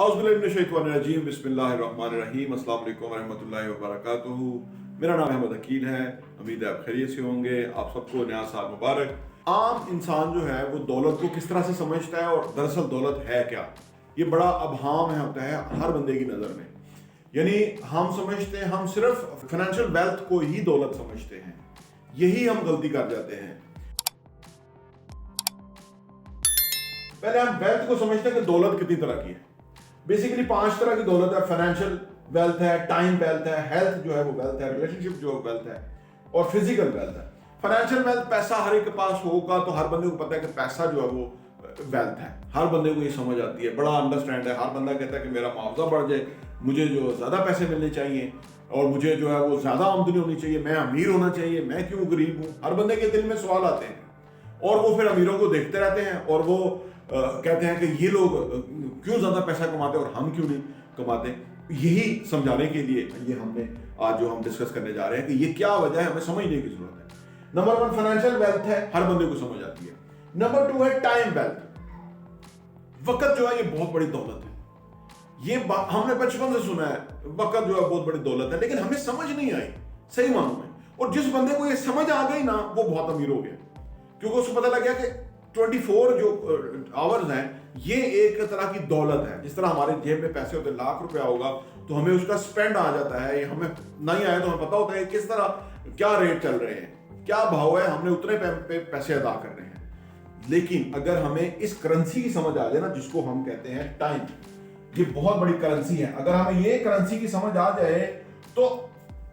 औज़ुबिल्लाहिमिनश्शैतानिर्रजीम बिस्मिल्लाहिर्रहमानिर्रहीम अस्सलाम वालेकुम वरहमतुल्लाहि वबरकातुहू। मेरा नाम अहमद अकील है। उम्मीद है आप खैरियत से होंगे। आप सबको नया साल मुबारक। आम इंसान जो है वो दौलत को किस तरह से समझता है और दरअसल दौलत है क्या, ये बड़ा अबहाम है होता है हर बंदे की नज़र में। यानी हम समझते हैं, हम सिर्फ फाइनेंशियल वेल्थ को ही दौलत समझते हैं। यही हम गलती कर जाते हैं। पहले हम वेल्थ को समझते हैं कि दौलत कितनी तरह की है। बेसिकली 5 तरह की दौलत है। फाइनेंशियल वेल्थ है, टाइम वेल्थ है, हेल्थ जो है वो वेल्थ है, रिलेशनशिप जो वेल्थ है, और फिजिकल वेल्थ है। फाइनेंशियल वेल्थ, पैसा हर एक के पास होगा तो हर बंदे को पता है कि पैसा जो है वो वेल्थ है। हर बंदे को ये समझ आती है, बड़ा अंडरस्टैंड है। हर बंदा कहता है कि मेरा मुआवजा बढ़ जाए, मुझे जो ज़्यादा पैसे मिलने चाहिए और मुझे जो है वो ज़्यादा आमदनी होनी चाहिए, मैं अमीर होना चाहिए, मैं क्यों गरीब हूँ। हर बंदे के दिल में सवाल आते हैं और वो फिर अमीरों को देखते रहते हैं और वो कहते हैं कि ये लोग क्यों ज़्यादा पैसा कमाते और हम क्यों नहीं कमाते। यही समझाने के लिए ये हमने आज जो हम डिस्कस करने जा रहे हैं कि ये क्या वजह है, हमें समझने की जरूरत है। नंबर 1 फाइनेंशियल वेल्थ है, हर बंदे को समझ आती है। नंबर 2 है टाइम वेल्थ। वक्त जो है ये बहुत बड़ी दौलत है। ये हमने बचपन से सुना है, वक्त जो है बहुत बड़ी दौलत है, लेकिन हमें समझ नहीं आई सही मानों में। और जिस बंदे को ये समझ आ गई ना, वो बहुत अमीर हो गया, क्योंकि उसको पता लग गया कि 24 जो आवर्स हैं ये एक तरह की दौलत है। जिस तरह हमारे जेब में पैसे होते, लाख रुपया होगा तो हमें उसका स्पेंड आ जाता है, हमें नहीं आया तो हमें पता होता है किस तरह क्या रेट चल रहे हैं, क्या भाव है, हमने उतने पे पैसे अदा करने हैं। लेकिन अगर हमें इस करेंसी की समझ आ जाए ना, जिसको हम कहते हैं टाइम, ये बहुत बड़ी करेंसी है। अगर हमें ये करेंसी की समझ आ जाए तो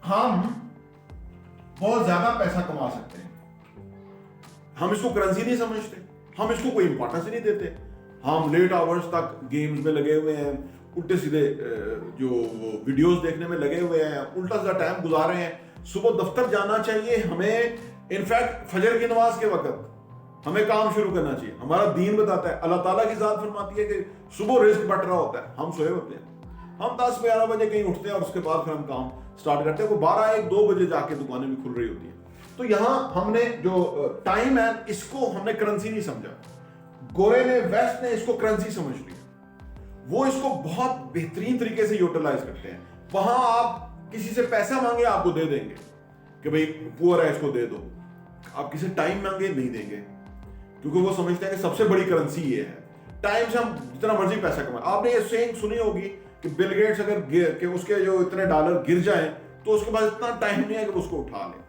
हम बहुत ज्यादा पैसा कमा सकते हैं। हम इसको करेंसी नहीं समझते, हम इसको कोई इंपॉर्टेंस नहीं देते। हम लेट आवर्स तक गेम्स में लगे हुए हैं, उल्टे सीधे जो वीडियोस देखने में लगे हुए हैं, उल्टा सा टाइम गुजार रहे हैं। सुबह दफ्तर जाना चाहिए हमें, इनफैक्ट फजर की नमाज के वक्त हमें काम शुरू करना चाहिए। हमारा दीन बताता है, अल्लाह ताला की जात फरमाती है कि सुबह रिस्क बट रहा होता है, हम सोए होते हैं। हम 10-11 बजे कहीं उठते हैं और उसके बाद फिर हम काम स्टार्ट करते हैं। वो 12-1-2 बजे जाके दुकानें भी खुल रही होती है। तो यहां हमने जो टाइम है इसको हमने करेंसी नहीं समझा। गोरे ने, वेस्ट ने इसको करेंसी समझ लिया। वो इसको बहुत बेहतरीन तरीके से यूटिलाइज करते हैं। वहां आप किसी से पैसा मांगे, आपको दे देंगे कि भाई पुअर है इसको दे दो। आप किसी टाइम मांगे, नहीं देंगे, क्योंकि वो समझते हैं कि सबसे बड़ी करेंसी ये है। टाइम से हम जितना मर्जी पैसा कमाएं। आपने ये सेइंग सुनी होगी कि बिल गेट्स अगर कि उसके जो इतने डॉलर गिर जाए तो उसके पास इतना टाइम नहीं है कि उसको उठा ले।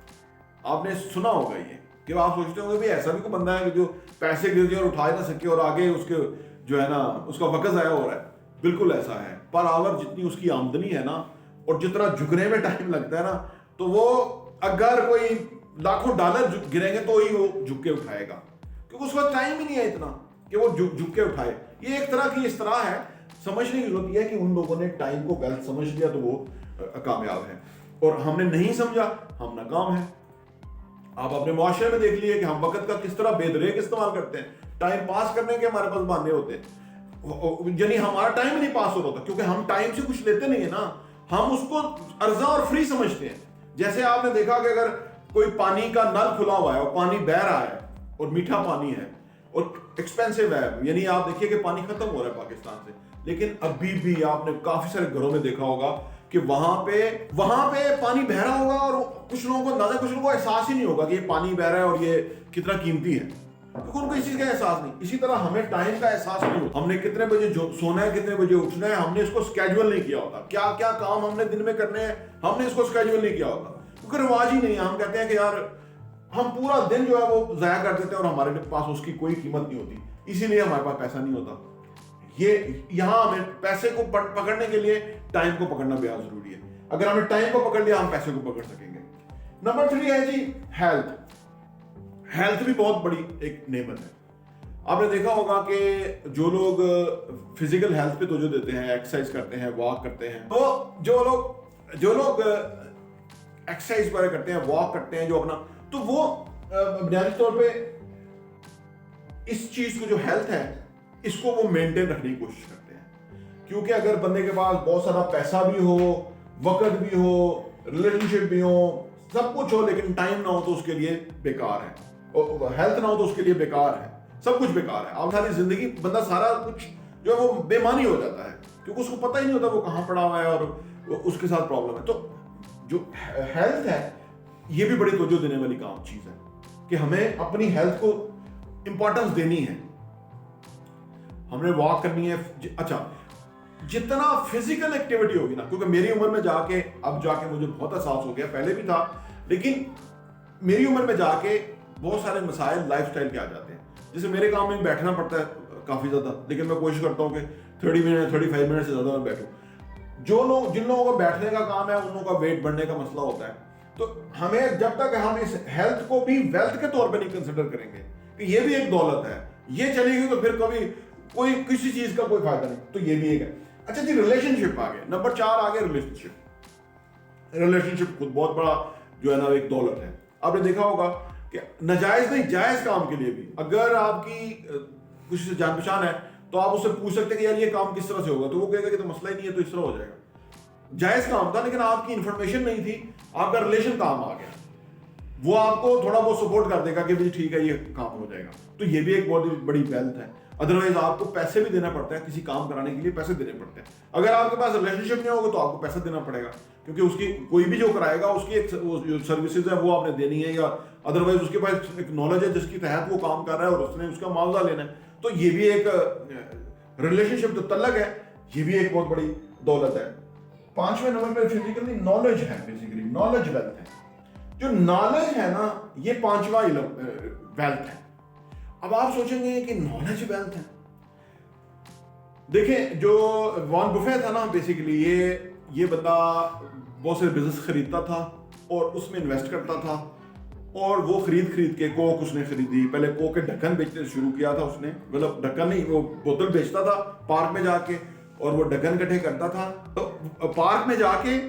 आपने सुना होगा ये, कि आप सोचते होंगे भाई ऐसा भी कोई बंदा है कि जो पैसे गिर जाए और उठा ना सके और आगे उसके जो है ना उसका वक्त ज़ाया हो रहा है। बिल्कुल ऐसा है। पर आवर जितनी उसकी आमदनी है ना और जितना झुकने में टाइम लगता है ना, तो वो अगर कोई लाखों डॉलर गिरेंगे तो ही वो झुक के उठाएगा, क्योंकि उसका टाइम ही नहीं है इतना कि वो झुक के उठाए। ये एक तरह की इस तरह है। समझने की जरूरत है कि उन लोगों ने टाइम को वेल्थ समझ लिया तो वो कामयाब है, और हमने नहीं समझा, हम नाकाम है। आप अपने मुआशरे में देख लिए कि हम वक्त का किस तरह बेदरेक इस्तेमाल करते हैं। टाइम पास करने के हमारे पास बहाने होते हैं, यानी हमारा टाइम नहीं पास हो रहा था, क्योंकि हम टाइम से कुछ लेते नहीं है ना, हम उसको अर्जा और फ्री समझते हैं। जैसे आपने देखा कि अगर कोई पानी का नल खुला हुआ है और पानी बह रहा है और मीठा पानी है और एक्सपेंसिव है, यानी आप देखिए कि पानी खत्म हो रहा है पाकिस्तान से, लेकिन अभी भी आपने काफी सारे घरों में देखा होगा कि वहां पे पानी बह रहा होगा और कुछ लोगों को अंदाजा, कुछ लोगों को एहसास ही नहीं होगा कि ये पानी बह रहा है और ये कितना कीमती है, क्योंकि उनको इस चीज का एहसास नहीं। इसी तरह हमें टाइम का एहसास नहीं होता। हमने कितने बजे सोना है, कितने बजे उठना है, हमने इसको स्केड्यूल नहीं किया होता। क्या क्या काम हमने दिन में करने हैं, हमने इसको स्केड्यूल नहीं किया होता, क्योंकि रिवाज ही नहीं है। हम कहते हैं कि यार हम पूरा दिन जो है वो जाया कर देते हैं और हमारे पास उसकी कोई कीमत नहीं होती, इसीलिए हमारे पास पैसा नहीं होता। ये यहां हमें पैसे को पकड़ने के लिए टाइम को पकड़ना बेहद जरूरी है। अगर हमने टाइम को पकड़ लिया, हम पैसे को पकड़ सकेंगे। नंबर 3 है जी हेल्थ। हेल्थ भी बहुत बड़ी एक नेमत है। आपने देखा होगा कि जो लोग फिजिकल हेल्थ पे तवज्जो देते हैं, एक्सरसाइज करते हैं, वॉक करते हैं, तो जो लोग एक्सरसाइज वगैरह करते हैं, वॉक करते हैं, जो अपना, तो वो बुनियादी तौर पे इस चीज को, जो हेल्थ है, इसको वो मेंटेन रखने की कोशिश करते हैं। क्योंकि अगर बंदे के पास बहुत सारा पैसा भी हो, वक्त भी हो, रिलेशनशिप भी हो, सब कुछ हो, लेकिन टाइम ना हो तो उसके लिए बेकार है, और हेल्थ ना हो तो उसके लिए बेकार है। सब कुछ बेकार है। आप सारी जिंदगी बंदा सारा कुछ जो है वो बेमानी हो जाता है। کیونکہ اس کو پتہ ہی نہیں ہوتا وہ کہاں پڑا ہوا ہے اور اس کے ساتھ پرابلم ہے. تو جو ہیلتھ ہے یہ بھی بڑی توجہ دینے والی کام چیز ہے کہ ہمیں اپنی ہیلتھ کو امپورٹنس دینی ہے. ہم نے واک کرنی ہے. اچھا جتنا فزیکل ایکٹیویٹی ہوگی نا, کیونکہ میری عمر میں جا کے اب جا کے مجھے بہت احساس ہو گیا, پہلے بھی تھا لیکن میری عمر میں جا کے بہت سارے مسائل لائف سٹائل کے آ جاتے ہیں. جیسے میرے کام میں بیٹھنا پڑتا ہے کافی زیادہ, لیکن میں کوشش کرتا ہوں کہ 30 منٹ 35 منٹ سے زیادہ میں بیٹھوں. جن لوگوں کو بیٹھنے کا کام ہے ان لوگوں کا ویٹ بڑھنے کا مسئلہ ہوتا ہے. تو ہمیں جب تک ہم اس ہیلتھ کو بھی ویلتھ کے طور پہ نہیں کنسیڈر کریں گے کہ یہ بھی ایک دولت ہے, یہ چلے گی تو پھر کبھی کوئی کسی چیز کا کوئی فائدہ نہیں. تو یہ بھی ایک ہے. اچھا جی ریلیشن شپ آ گئے, نمبر 4 آ گئے ریلیشن شپ. ریلیشن شپ خود بہت بڑا جو ہے نا ایک دولت ہے. آپ نے دیکھا ہوگا کہ ناجائز نہیں جائز کام کے لیے بھی اگر آپ کی کسی سے جان پہچان ہے تو آپ اس سے پوچھ سکتے ہیں کہ یار یہ کام کس طرح سے ہوگا, تو وہ کہے گا کہ تو مسئلہ ہی نہیں ہے, تو اس طرح ہو جائے گا. جائز کام تھا لیکن آپ کی انفارمیشن نہیں تھی, آپ کا ریلیشن کام آ گیا, وہ آپ کو تھوڑا بہت سپورٹ کر دے گا کہ ٹھیک ہے یہ کام ہو جائے گا. تو یہ بھی ایک بہت بڑی ویلتھ ہے. ادروائز آپ کو پیسے بھی دینا پڑتا ہے, کسی کام کرانے کے لیے پیسے دینے پڑتے ہیں. اگر آپ کے پاس ریلیشن شپ نہیں ہوگا تو آپ کو پیسہ دینا پڑے گا, کیونکہ اس کی کوئی بھی جو کرائے گا اس کی ایک جو سروسز ہے وہ آپ نے دینی ہے, یا ادروائز اس کے پاس ایک نالج ہے جس کے تحت وہ کام کر رہا ہے اور اس نے اس کا معاوضہ لینا ہے. تو یہ بھی ایک ریلیشن شپ جو تعلق ہے یہ بھی ایک بہت بڑی دولت ہے. 5ویں نمبر پہ فزیکلی نالج ہے, بیسیکلی نالج ویلتھ ہے. جو نالج ہے نا یہ 5واں ویلتھ ہے. اب آپ سوچیں گے کہ نالج ویلتھ ہے. دیکھیں جو وارن بفیٹ تھا نا, بیسیکلی یہ بندہ بہت سے بزنس خریدتا تھا اور اس میں انویسٹ کرتا تھا, اور وہ خرید کے کوک اس نے خریدی. پہلے کوک کے ڈھکن بیچنے شروع کیا تھا اس نے, مطلب ڈھکن نہیں, وہ بوتل بیچتا تھا پارک میں جا کے, اور وہ ڈھکن اکٹھے کرتا تھا. تو پارک میں جا کے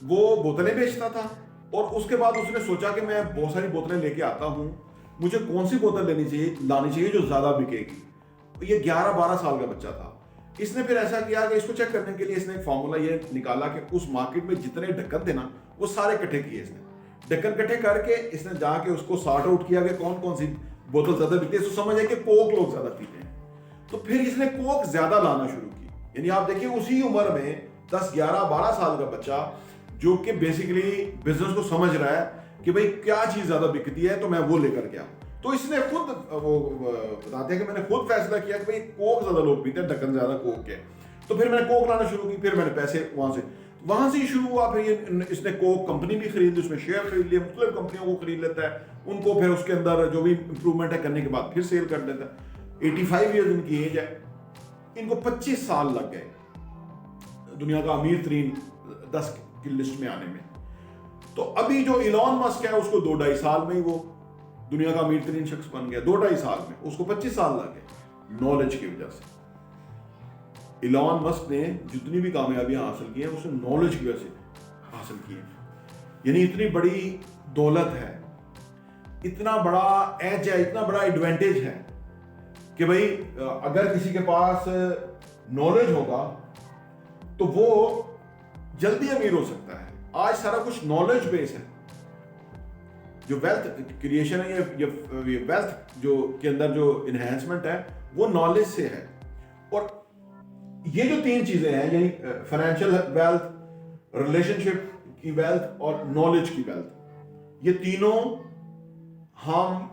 وہ بوتلیں بیچتا تھا, اور اس کے بعد اس نے سوچا کہ میں بہت ساری بوتلیں لے کے آتا ہوں, مجھے کون سی بوتل لانی چاہیے جو زیادہ بکے گی. یہ 11-12 سال کا بچہ تھا. اس نے پھر ایسا کیا کہ اس کو چیک کرنے کے لیے اس نے ایک فارمولا یہ نکالا کہ اس مارکیٹ میں جتنے ڈھکن تھے نا وہ سارے اکٹھے کیے. اس نے ڈھکن اکٹھے کر کے اس نے جا کے اس کو سارٹ آؤٹ کیا کہ کون کون سی بوتل زیادہ بکتی ہے. اس کو سمجھ آئی کہ کوک لوگ زیادہ پیتے ہیں, تو پھر اس نے کوک زیادہ لانا شروع کی. یعنی آپ دیکھیں اسی عمر میں 10-11-12 سال کا بچہ جو کہ بیسیکلی بزنس کو سمجھ رہا ہے کہ بھئی کیا چیز زیادہ بکتی ہے تو میں وہ لے کر گیا. تو اس نے خود وہ بتاتے ہیں کہ میں نے خود فیصلہ کیا کہ بھئی کوک زیادہ لوگ پیتے ہیں, ڈھکن زیادہ کوک کے, تو پھر میں نے کوک لانا شروع کی. پھر میں نے پیسے وہاں سے ہی شروع ہوا. پھر اس نے کوک کمپنی بھی خرید لی, اس میں شیئر خرید لیے, مختلف کمپنیوں کو خرید لیتا ہے, ان کو پھر اس کے اندر جو بھی امپروومنٹ ہے کرنے کے بعد پھر سیل کر دیتا ہے. 85 ایئرز ان کی ایج ہے. ان کو 25 سال لگ گئے دنیا کا امیر ترین 10 کی لسٹ میں آنے میں. تو ابھی جو ایلون مسک ہے اس کو 2-2.5 سال میں ہی وہ دنیا کا امیر ترین شخص بن گیا. 2-2.5 سال میں, اس کو 25 سال لگ گئے نالج کی وجہ سے. ایلون مسک نے جتنی بھی کامیابیاں حاصل کی ہیں اس نے نالج کی وجہ سے حاصل کی ہیں. یعنی اتنی بڑی دولت ہے, اتنا بڑا ایج ہے, اتنا بڑا ایڈوانٹیج ہے کہ بھئی اگر کسی کے پاس نالج ہوگا تو وہ جلدی امیر ہو سکتا ہے. آج سارا کچھ نالج بیس ہے. جو ویلتھ کریشن ہے, یہ ویلتھ جو کے اندر جو انہینسمنٹ ہے وہ نالج سے ہے. اور یہ جو 3 چیزیں ہیں یعنی فائنینشیل ویلتھ, ریلیشن شپ کی ویلتھ اور نالج کی ویلتھ, یہ تینوں ہم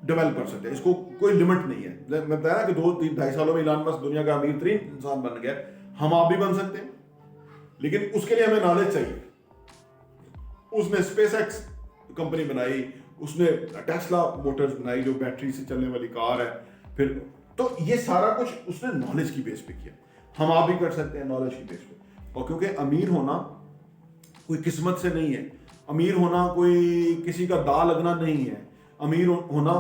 ڈیولپ کر سکتے ہیں. اس کو کوئی لمٹ نہیں ہے. میں بتایا کہ 2-3-2.5 سالوں میں ایلان مسک دنیا کا امیر ترین انسان بن گیا. ہم آپ بھی بن سکتے ہیں, لیکن اس کے لیے ہمیں نالج چاہیے. اس نے اسپیس ایکس کمپنی بنائی, اس نے ٹیسلا موٹرز بنائی جو بیٹری سے چلنے والی کار ہے. پھر تو یہ سارا کچھ اس نے نالج کی بیس پہ کیا. ہم آپ بھی کر سکتے ہیں نالج کی بیس پہ. اور کیونکہ امیر ہونا کوئی قسمت سے نہیں ہے, امیر ہونا کوئی کسی کا دا لگنا نہیں ہے. امیر ہونا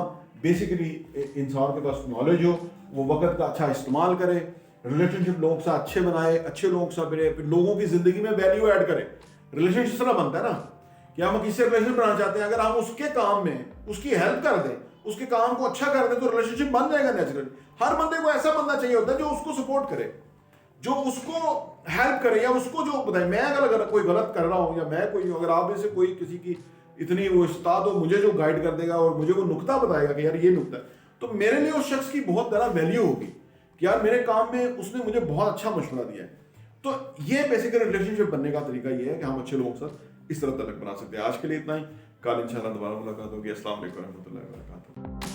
بیسیکلی انسان کے پاس نالج ہو, وہ وقت کا اچھا استعمال کرے, ریلیشن شپ لوگوں سے اچھے بنائے, اچھے لوگوں سے ملے, پھر لوگوں کی زندگی میں ویلیو ایڈ کرے. ریلیشن اس طرح بنتا ہے نا کہ ہم کسی سے ریلیشن بنانا چاہتے ہیں, اگر ہم اس کے کام میں اس کی ہیلپ کر دیں, اس کے کام کو اچھا کر دیں, تو ریلیشن شپ بن جائے گا نیچرلی. ہر بندے کو ایسا بندہ چاہیے ہوتا ہے جو اس کو سپورٹ کرے, جو اس کو ہیلپ کرے, یا اس کو جو بتائے میں اگر کوئی غلط کر رہا ہوں, یا میں کوئی, اگر آپ میں سے کوئی کسی کی اتنی وہ استاد ہو مجھے جو گائیڈ کر دے گا اور مجھے وہ نقطہ بتائے گا کہ یار یہ نقطہ ہے, تو میرے لیے اس شخص کی بہت زیادہ ویلیو ہوگی کہ یار میرے کام میں اس نے مجھے بہت اچھا مشورہ دیا ہے. تو یہ بیسیکلی ریلیشن شپ بننے کا طریقہ یہ ہے کہ ہم اچھے لوگوں کے ساتھ اس طرح تعلق بنا سکتے ہیں. آج کے لیے اتنا ہی. کل انشاءاللہ دوبارہ ملاقات ہوگی. السلام علیکم ورحمۃ اللہ وبرکاتہ.